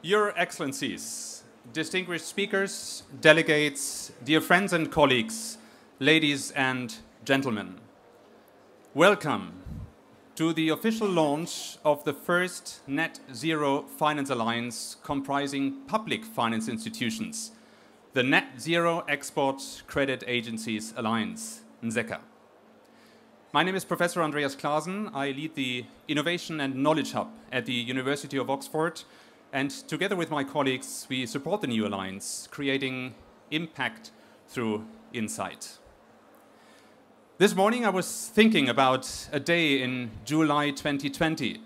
Your Excellencies, distinguished speakers, delegates, dear friends and colleagues, ladies and gentlemen, welcome to the official launch of the first Net Zero Finance Alliance comprising public finance institutions, the Net Zero Export Credit Agencies Alliance, NZECA. My name is Professor Andreas Claassen. I lead the Innovation and Knowledge Hub at the University of Oxford, and together with my colleagues, we support the new alliance, creating impact through insight. This morning I was thinking about a day in July 2020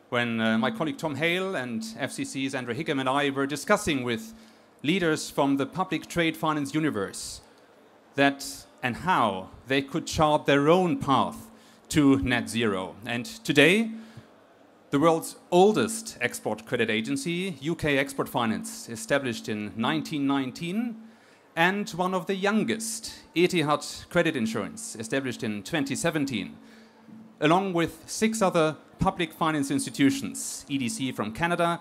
when my colleague Tom Hale and FCC's Andrew Hickam and I were discussing with leaders from the public trade finance universe that and how they could chart their own path to net zero. And today, the world's oldest export credit agency, UK Export Finance, established in 1919, and one of the youngest, Etihad Credit Insurance, established in 2017, along with 6 other public finance institutions, EDC from Canada,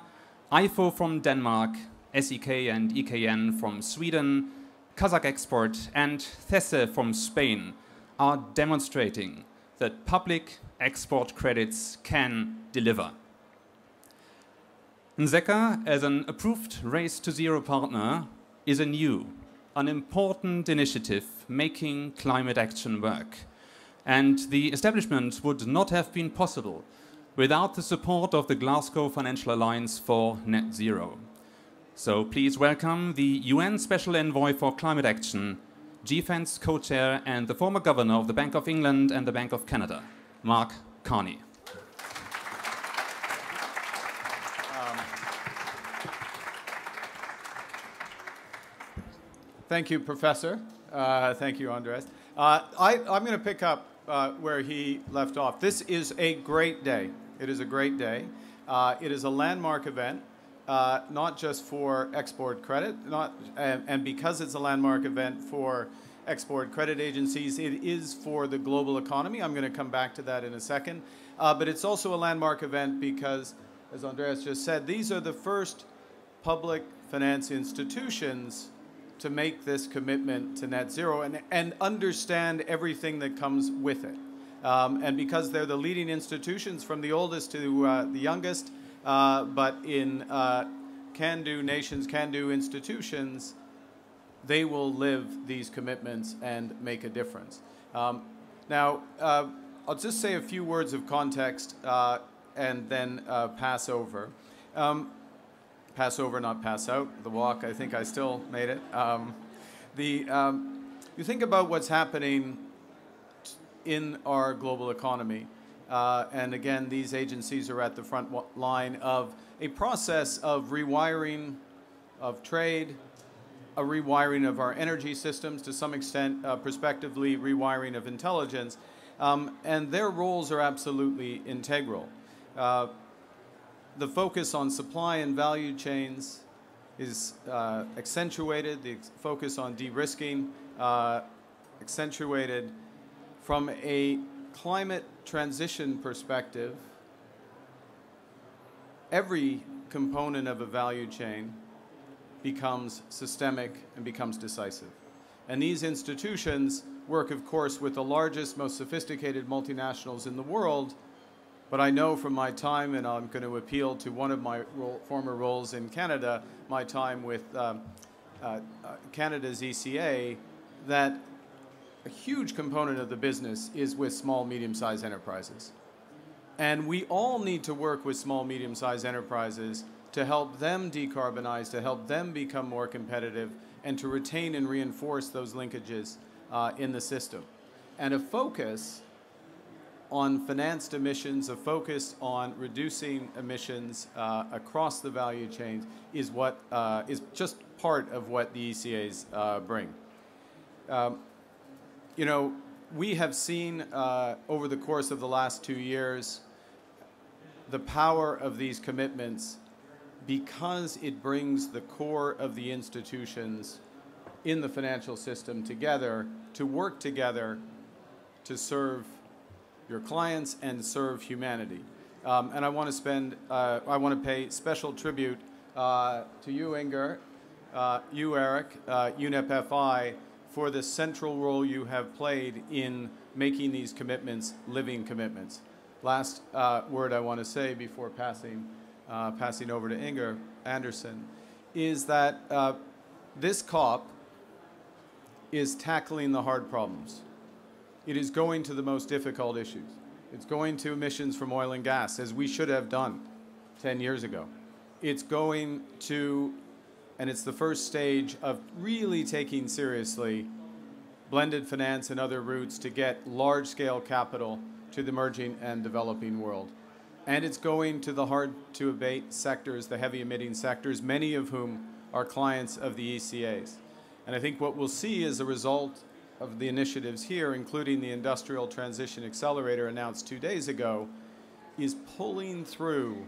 IFO from Denmark, SEK and EKN from Sweden, Kazakh Export and CECA from Spain, are demonstrating that public export credits can deliver. NZECA, as an approved Race to Zero partner, is an important initiative making climate action work. And the establishment would not have been possible without the support of the Glasgow Financial Alliance for Net Zero. So please welcome the UN Special Envoy for Climate Action, GFAN's co-chair and the former governor of the Bank of England and the Bank of Canada, Mark Carney. Thank you, Professor. Thank you, Andres. I'm going to pick up where he left off. This is a great day. It is a great day. It is a landmark event, not just for export credit, and because it's a landmark event for export credit agencies, it is for the global economy. I'm going to come back to that in a second. But it's also a landmark event because, as Andreas just said, these are the first public finance institutions to make this commitment to net zero and understand everything that comes with it. And because they're the leading institutions from the oldest to the youngest, but in can-do nations, can-do institutions, they will live these commitments and make a difference. Now, I'll just say a few words of context and then pass over. Pass over, not pass out. The walk, I think I still made it. You think about what's happening in our global economy. And again, these agencies are at the front line of a process of rewiring of trade, a rewiring of our energy systems, to some extent, prospectively rewiring of intelligence. And their roles are absolutely integral. The focus on supply and value chains is accentuated. The focus on de-risking accentuated. From a climate transition perspective, every component of a value chain becomes systemic and becomes decisive. And these institutions work, of course, with the largest, most sophisticated multinationals in the world. But I know from my time, and I'm going to appeal to one of my former roles in Canada, my time with Canada's ECA, that a huge component of the business is with small, medium-sized enterprises. And we all need to work with small, medium-sized enterprises to help them decarbonize, to help them become more competitive, and to retain and reinforce those linkages in the system. And a focus on financed emissions, a focus on reducing emissions across the value chain is what is just part of what the ECAs bring. You know, we have seen over the course of the last 2 years the power of these commitments because it brings the core of the institutions in the financial system together to work together to serve your clients and serve humanity. And I want to pay special tribute to you, Inger, you, Eric, UNEP FI, for the central role you have played in making these commitments living commitments. Last word I want to say before passing over to Inger Anderson is that this COP is tackling the hard problems. It is going to the most difficult issues. It's going to emissions from oil and gas, as we should have done 10 years ago. It's going to, and it's the first stage of really taking seriously blended finance and other routes to get large-scale capital to the emerging and developing world. And it's going to the hard-to-abate sectors, the heavy-emitting sectors, many of whom are clients of the ECAs. And I think what we'll see as a result of the initiatives here, including the Industrial Transition Accelerator announced 2 days ago, is pulling through,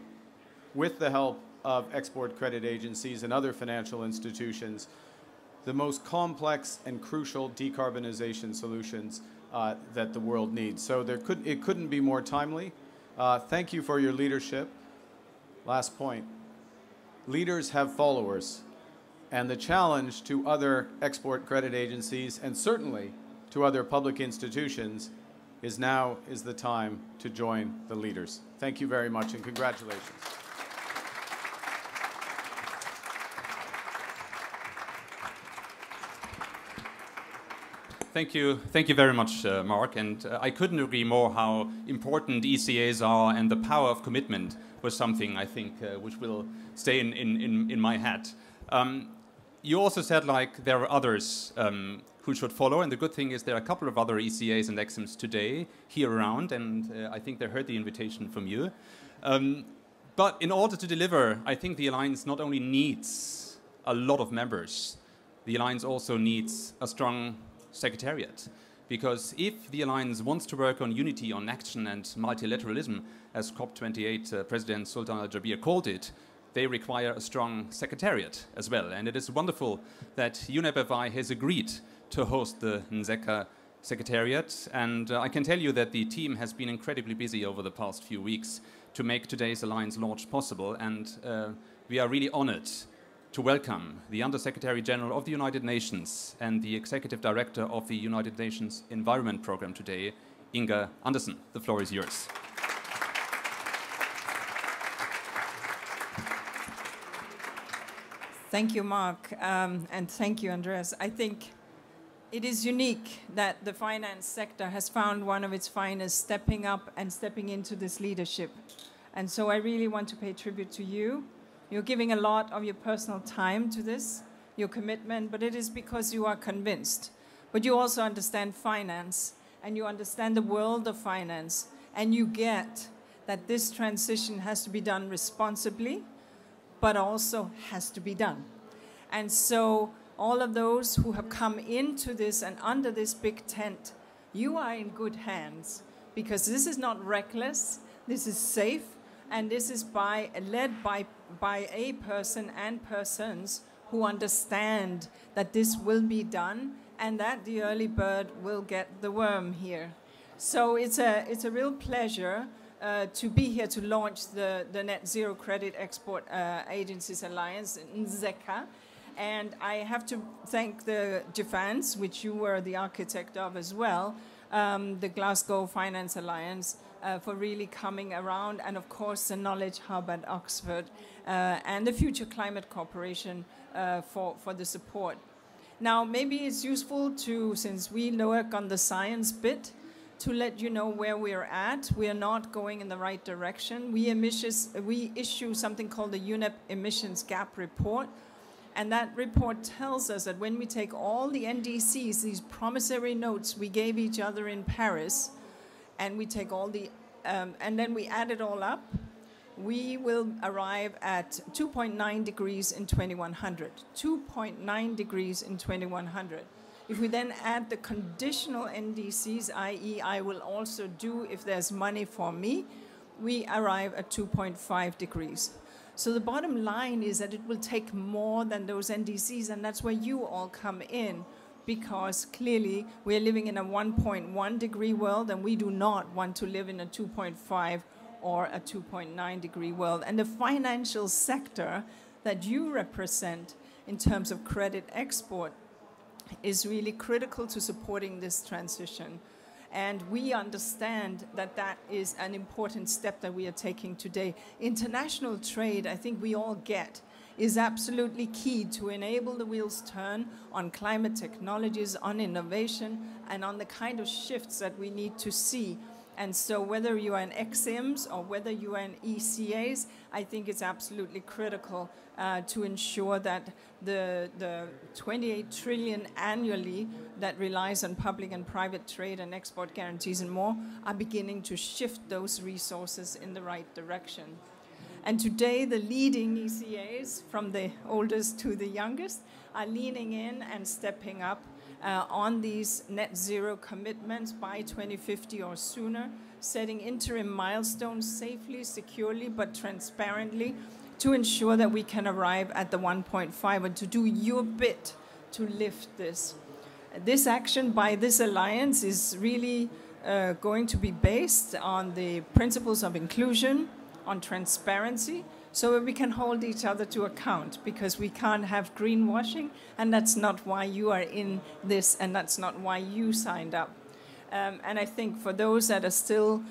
with the help of export credit agencies and other financial institutions, the most complex and crucial decarbonization solutions that the world needs. So it couldn't be more timely. Thank you for your leadership. Last point. Leaders have followers. And the challenge to other export credit agencies, and certainly to other public institutions, is now is the time to join the leaders. Thank you very much, and congratulations. Thank you very much, Mark. And I couldn't agree more how important ECAs are, and the power of commitment was something I think which will stay in my head. You also said like there are others who should follow, and the good thing is there are a couple of other ECAs and EXIMs today here around, and I think they heard the invitation from you. But in order to deliver, I think the Alliance not only needs a lot of members, the Alliance also needs a strong secretariat. Because if the Alliance wants to work on unity, on action and multilateralism, as COP28 President Sultan Al-Jaber called it, they require a strong secretariat as well. And it is wonderful that UNEP FI has agreed to host the NZECA secretariat. And I can tell you that the team has been incredibly busy over the past few weeks to make today's Alliance launch possible. And we are really honored to welcome the Under-Secretary General of the United Nations and the Executive Director of the United Nations Environment Programme today, Inger Andersen. The floor is yours. Thank you, Mark, and thank you, Andreas. I think it is unique that the finance sector has found one of its finest stepping up and stepping into this leadership. And so I really want to pay tribute to you. You're giving a lot of your personal time to this, your commitment, but it is because you are convinced. But you also understand finance, and you understand the world of finance, and you get that this transition has to be done responsibly, but also has to be done. And so all of those who have come into this and under this big tent, you are in good hands, because this is not reckless, this is safe, and this is led by a person and persons who understand that this will be done and that the early bird will get the worm here. So it's a real pleasure to be here to launch the Net Zero Credit Export Agencies Alliance, NZECA. And I have to thank the GFANZ, which you were the architect of as well, the Glasgow Finance Alliance, for really coming around, and of course the Knowledge Hub at Oxford, and the Future Climate Corporation for the support. Now, maybe it's useful to, since we work on the science bit, to let you know where we're at. We are not going in the right direction. We issue something called the UNEP Emissions Gap Report, and that report tells us that when we take all the NDCs, these promissory notes we gave each other in Paris, and we take all the, and then we add it all up, we will arrive at 2.9 degrees in 2100. 2.9 degrees in 2100. If we then add the conditional NDCs, i.e. I will also do if there's money for me, we arrive at 2.5 degrees. So the bottom line is that it will take more than those NDCs, and that's where you all come in, because clearly we're living in a 1.1 degree world, and we do not want to live in a 2.5 or a 2.9 degree world. And the financial sector, that you represent in terms of credit export is really critical to supporting this transition. And we understand that that is an important step that we are taking today. International trade, I think we all get, is absolutely key to enable the wheels turn on climate technologies, on innovation, and on the kind of shifts that we need to see. And so whether you are in XMs or whether you are in ECAs, I think it's absolutely critical to ensure that the 28 trillion annually that relies on public and private trade and export guarantees and more are beginning to shift those resources in the right direction. And today the leading ECAs, from the oldest to the youngest, are leaning in and stepping up on these net zero commitments by 2050 or sooner, setting interim milestones safely, securely, but transparently to ensure that we can arrive at the 1.5 and to do your bit to lift this. This action by this alliance is really going to be based on the principles of inclusion, on transparency, so that we can hold each other to account, because we can't have greenwashing, and that's not why you are in this, and that's not why you signed up. And I think for those that are still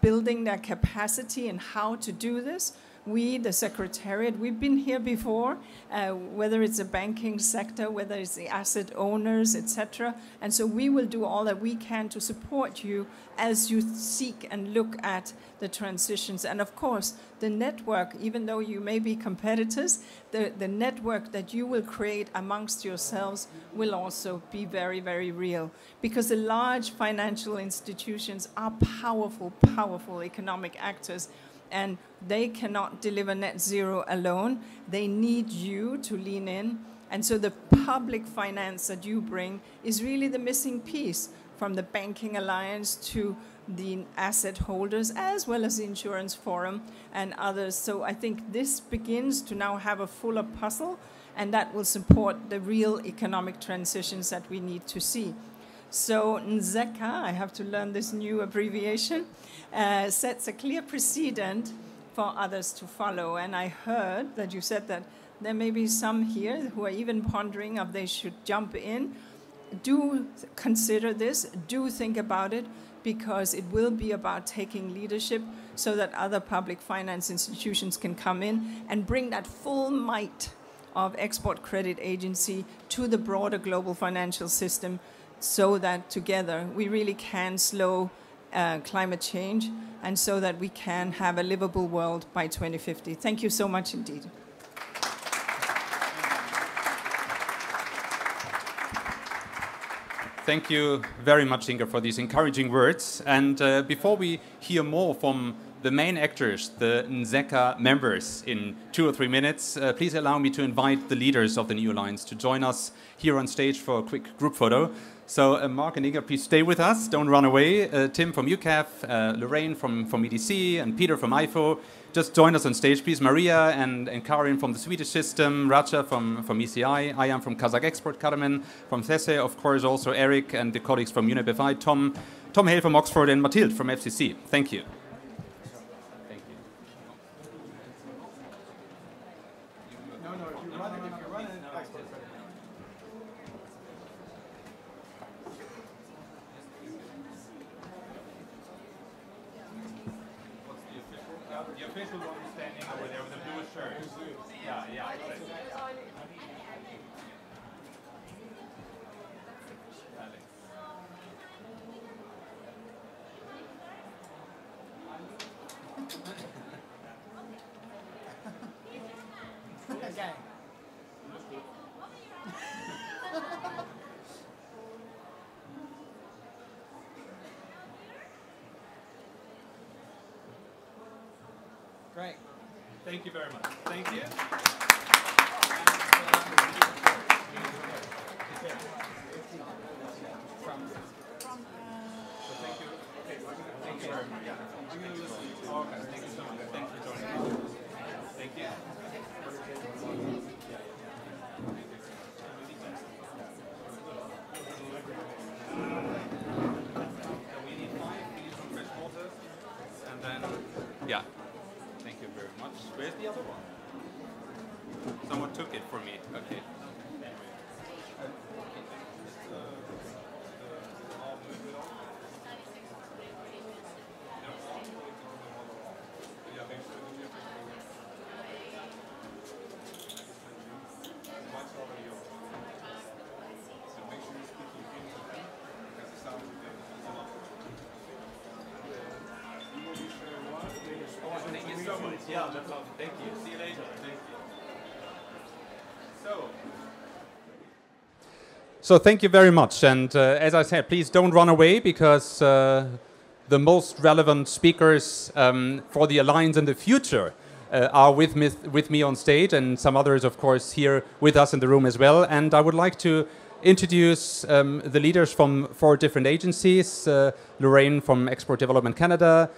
building their capacity and how to do this, we, the Secretariat, we've been here before, whether it's the banking sector, whether it's the asset owners, etc. And so we will do all that we can to support you as you seek and look at the transitions. And of course, the network, even though you may be competitors, the network that you will create amongst yourselves will also be very, very real. Because the large financial institutions are powerful, powerful economic actors, and they cannot deliver net zero alone. They need you to lean in. And so the public finance that you bring is really the missing piece, from the banking alliance to the asset holders, as well as the insurance forum and others. So I think this begins to now have a fuller puzzle, and that will support the real economic transitions that we need to see. So NZECA, I have to learn this new abbreviation, sets a clear precedent for others to follow. And I heard that you said that there may be some here who are even pondering if they should jump in. Do consider this, do think about it, because it will be about taking leadership so that other public finance institutions can come in and bring that full might of Export Credit Agency to the broader global financial system, so that together we really can slow climate change, and so that we can have a livable world by 2050. Thank you so much indeed. Thank you very much, Inga, for these encouraging words. And before we hear more from the main actors, the NZECA members, in 2 or 3 minutes, please allow me to invite the leaders of the new alliance to join us here on stage for a quick group photo. So Mark and Inga, please stay with us, don't run away. Tim from UCAF, Lorraine from EDC, and Peter from IFO, just join us on stage, please. Maria and Karin from the Swedish system, Raja from ECI, I am from Kazakh Export, Karaman from CESE, of course also Eric and the colleagues from UNEP-FI, Tom Hale from Oxford, and Mathilde from FCC. Thank you. The official one is standing over there with a blue shirt. Yeah, yeah. Okay. Great. Thank you very much. Thank you. Thank you very much. I'm going to listen. Okay, thank you so much. Thanks for joining us. Thank you. We need 5. We need some fresh water. And then, yeah. Thank you very much. Where's the other one? that's awesome. Thank you. See you later. Thank you. So thank you very much. And as I said, please don't run away, because the most relevant speakers for the Alliance in the future are with me on stage, and some others, of course, here with us in the room as well. And I would like to introduce the leaders from 4 different agencies. Lorraine from Export Development Canada,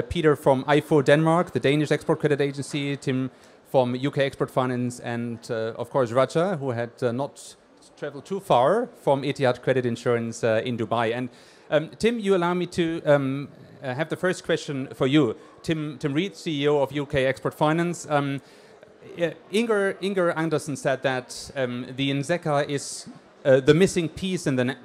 Peter from IFO Denmark, the Danish Export Credit Agency, Tim from UK Export Finance, and of course Raja, who had not traveled too far, from Etihad Credit Insurance in Dubai. And Tim, you allow me to have the first question for you. Tim Reed, CEO of UK Export Finance. Inger Andersen said that the NZECA is the missing piece in the net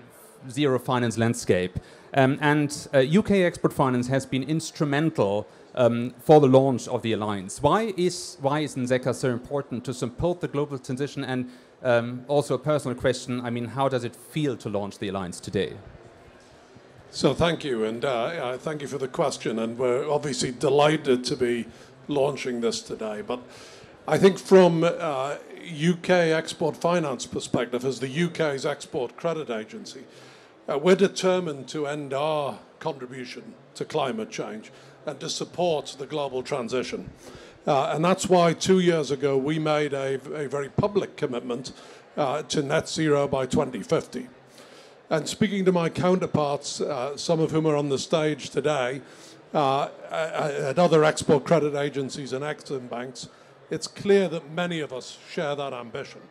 zero finance landscape. And UK Export Finance has been instrumental for the launch of the alliance. Why is NZECA so important to support the global transition? And also a personal question, I mean, how does it feel to launch the alliance today? So thank you, and thank you for the question. And we're obviously delighted to be launching this today. But I think from UK Export Finance perspective, as the UK's export credit agency, we're determined to end our contribution to climate change and to support the global transition. And that's why 2 years ago we made a very public commitment to net zero by 2050. And speaking to my counterparts, some of whom are on the stage today, at other export credit agencies and Exim banks, it's clear that many of us share that ambition.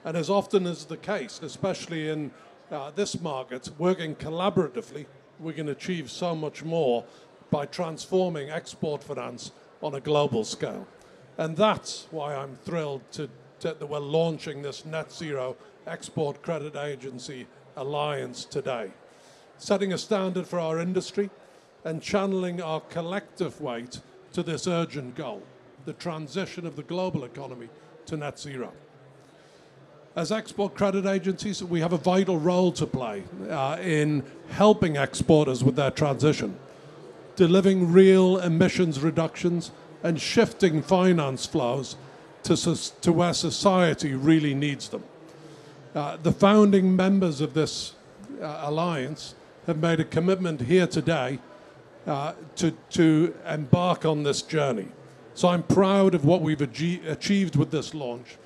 And as often is the case, especially in this market, working collaboratively, we can achieve so much more by transforming export finance on a global scale. And that's why I'm thrilled that we're launching this Net Zero Export Credit Agency Alliance today, setting a standard for our industry and channeling our collective weight to this urgent goal, the transition of the global economy to net zero. As export credit agencies, we have a vital role to play in helping exporters with their transition, delivering real emissions reductions and shifting finance flows to where society really needs them. The founding members of this alliance have made a commitment here today to embark on this journey. So I'm proud of what we've achieved with this launch.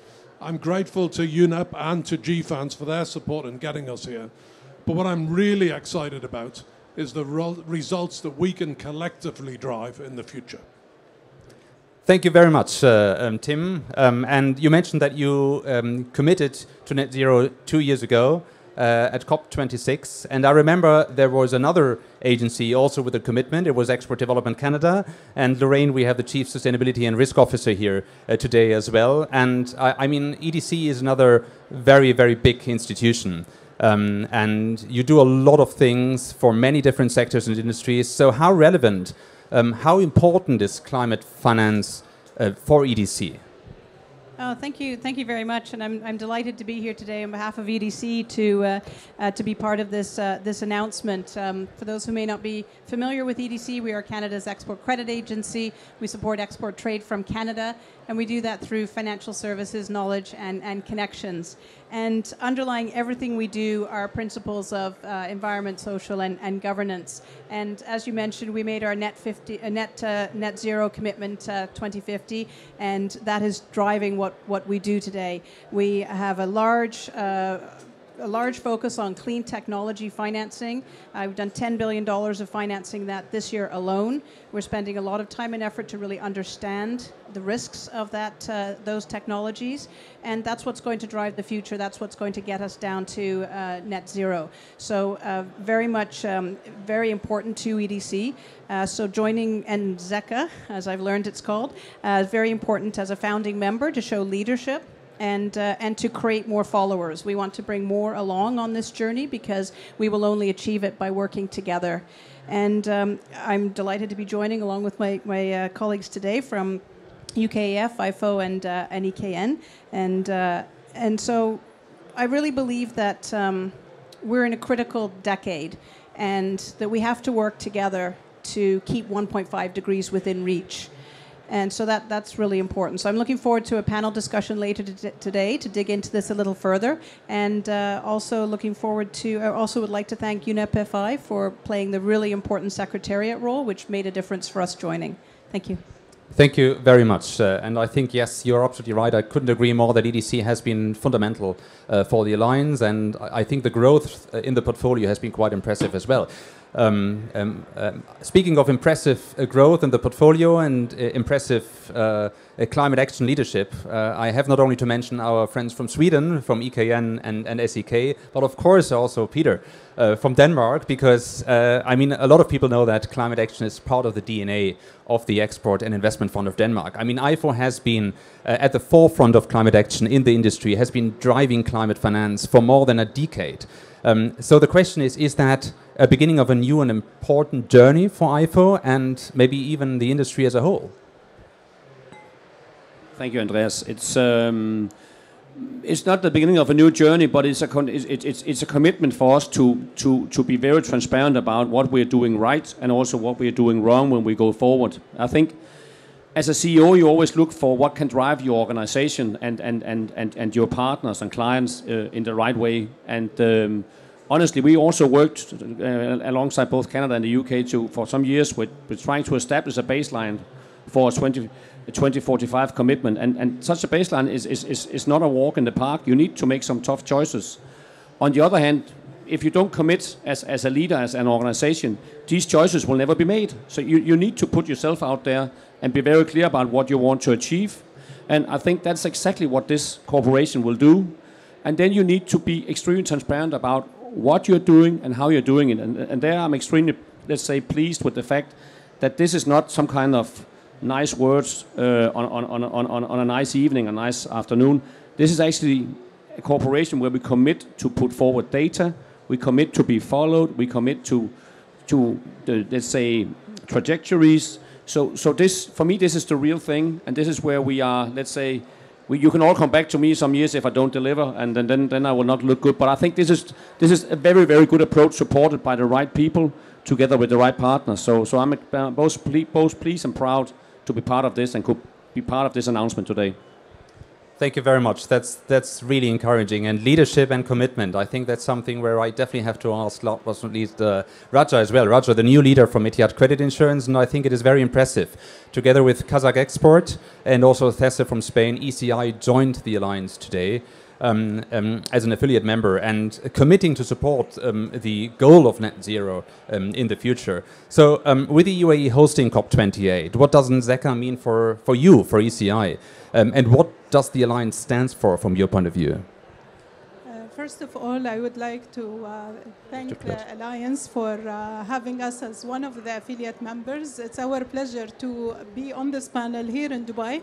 I'm grateful to UNEP and to GFANS for their support in getting us here. But what I'm really excited about is the results that we can collectively drive in the future. Thank you very much, Tim. And you mentioned that you committed to net zero 2 years ago at COP26. And I remember there was another agency also with a commitment. It was Export Development Canada. And Lorraine, we have the Chief Sustainability and Risk Officer here today as well. And I mean, EDC is another very, very big institution. And you do a lot of things for many different sectors and industries. So how relevant, how important is climate finance for EDC? Oh, thank you very much, and I'm delighted to be here today on behalf of EDC to be part of this this announcement. For those who may not be familiar with EDC, we are Canada's export credit agency. We support export trade from Canada, and we do that through financial services, knowledge, and connections. And underlying everything we do are principles of environment, social, and governance. And as you mentioned, we made our net zero commitment 2050, and that is driving what we do today. We have a large focus on clean technology financing. We've done $10 billion of financing that this year alone. We're spending a lot of time and effort to really understand the risks of those technologies, and that's what's going to drive the future. That's what's going to get us down to net zero. So very much, very important to EDC. So joining NZECA, as I've learned it's called, is very important as a founding member to show leadership and to create more followers. We want to bring more along on this journey because we will only achieve it by working together. And I'm delighted to be joining along with my colleagues today from UKAF, IFO, and EKN. And so I really believe that we're in a critical decade and that we have to work together to keep 1.5 degrees within reach. And so that's really important. So I'm looking forward to a panel discussion later today to dig into this a little further. And also looking forward to, I also would like to thank UNEP FI for playing the really important secretariat role, which made a difference for us joining. Thank you. Thank you very much. And I think, yes, you're absolutely right. I couldn't agree more that EDC has been fundamental for the Alliance. And I think the growth in the portfolio has been quite impressive as well. Speaking of impressive growth in the portfolio and impressive climate action leadership, I have not only to mention our friends from Sweden, from EKN and NZECA, but of course also Peter from Denmark, because I mean, a lot of people know that climate action is part of the DNA of the Export and Investment Fund of Denmark. I mean, IFO has been at the forefront of climate action in the industry, has been driving climate finance for more than a decade. So the question is that a beginning of a new and important journey for IFO and maybe even the industry as a whole? Thank you, Andreas. It's not the beginning of a new journey, but it's a commitment for us to be very transparent about what we're doing right and also what we're doing wrong when we go forward. I think as a CEO, you always look for what can drive your organization and your partners and clients in the right way. And honestly, we also worked alongside both Canada and the UK for some years with trying to establish a baseline for a 2045 commitment. And such a baseline is not a walk in the park. You need to make some tough choices. On the other hand, if you don't commit as a leader, as an organization, these choices will never be made. So you need to put yourself out there and be very clear about what you want to achieve. And I think that's exactly what this corporation will do. And then you need to be extremely transparent about what you're doing and how you're doing it. And there I'm extremely, let's say, pleased with the fact that this is not some kind of nice words on a nice evening, a nice afternoon. This is actually a corporation where we commit to put forward data, we commit to be followed, we commit to the, let's say, trajectories. So this, for me, this is the real thing, and this is where we are, let's say, you can all come back to me some years if I don't deliver, and then I will not look good. But I think this is a very, very good approach, supported by the right people, together with the right partners. So I'm both pleased and proud to be part of this and could be part of this announcement today. Thank you very much. That's really encouraging. And leadership and commitment, I think that's something where I definitely have to ask, last but not least, Raja as well. Raja, the new leader from Etihad Credit Insurance, and I think it is very impressive. Together with Kazakh Export and also Thesse from Spain, ECI joined the alliance today as an affiliate member and committing to support the goal of net zero in the future. So with the UAE hosting COP28, what does NZECA mean for you, for ECI? And what does the alliance stand for from your point of view? First of all, I would like to thank the Alliance for having us as one of the affiliate members. It's our pleasure to be on this panel here in Dubai,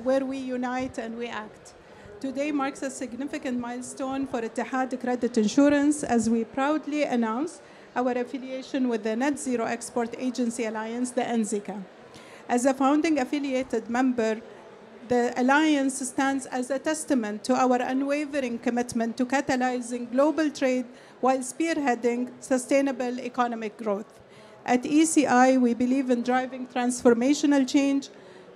where we unite and we act. Today marks a significant milestone for Etihad Credit Insurance as we proudly announce our affiliation with the Net Zero Export Agency Alliance, the NZECA. As a founding affiliated member, the Alliance stands as a testament to our unwavering commitment to catalyzing global trade while spearheading sustainable economic growth. At ECI, we believe in driving transformational change.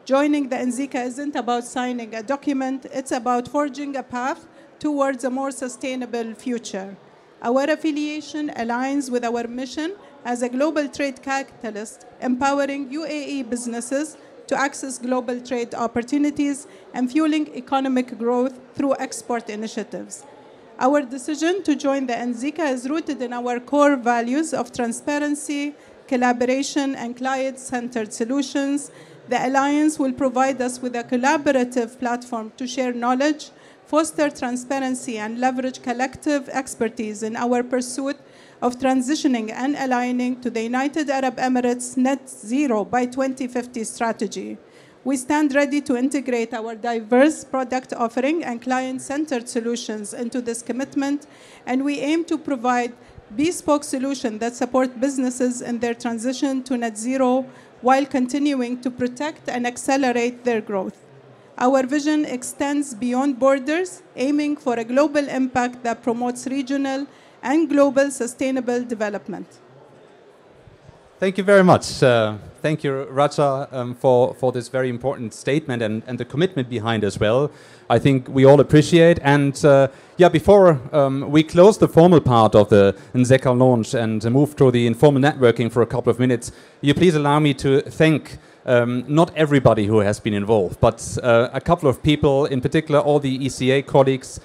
Joining the NZECA isn't about signing a document, it's about forging a path towards a more sustainable future. Our affiliation aligns with our mission as a global trade catalyst, empowering UAE businesses to access global trade opportunities and fueling economic growth through export initiatives. Our decision to join the NZECA is rooted in our core values of transparency, collaboration, and client-centered solutions. The Alliance will provide us with a collaborative platform to share knowledge, foster transparency, and leverage collective expertise in our pursuit of transitioning and aligning to the United Arab Emirates Net Zero by 2050 strategy. We stand ready to integrate our diverse product offering and client-centered solutions into this commitment, and we aim to provide bespoke solutions that support businesses in their transition to net zero while continuing to protect and accelerate their growth. Our vision extends beyond borders, aiming for a global impact that promotes regional and global sustainable development. Thank you very much. Thank you, Raja, for this very important statement and the commitment behind as well. I think we all appreciate. And yeah, before we close the formal part of the NZECA launch and move to the informal networking for a couple of minutes, you please allow me to thank not everybody who has been involved, but a couple of people, in particular all the ECA colleagues,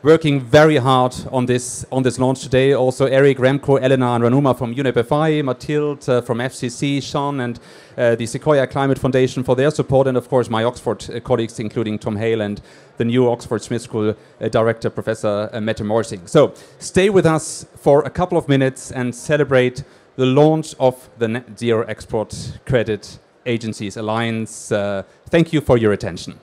working very hard on this launch today. Also Eric, Remco, Elena and Ranuma from UNEP-FI, Mathilde from FCC, Sean and the Sequoia Climate Foundation for their support, and of course my Oxford colleagues, including Tom Hale and the new Oxford Smith School Director, Professor Mette Morsing. So stay with us for a couple of minutes and celebrate the launch of the Net Zero Export Credit Agencies Alliance. Thank you for your attention.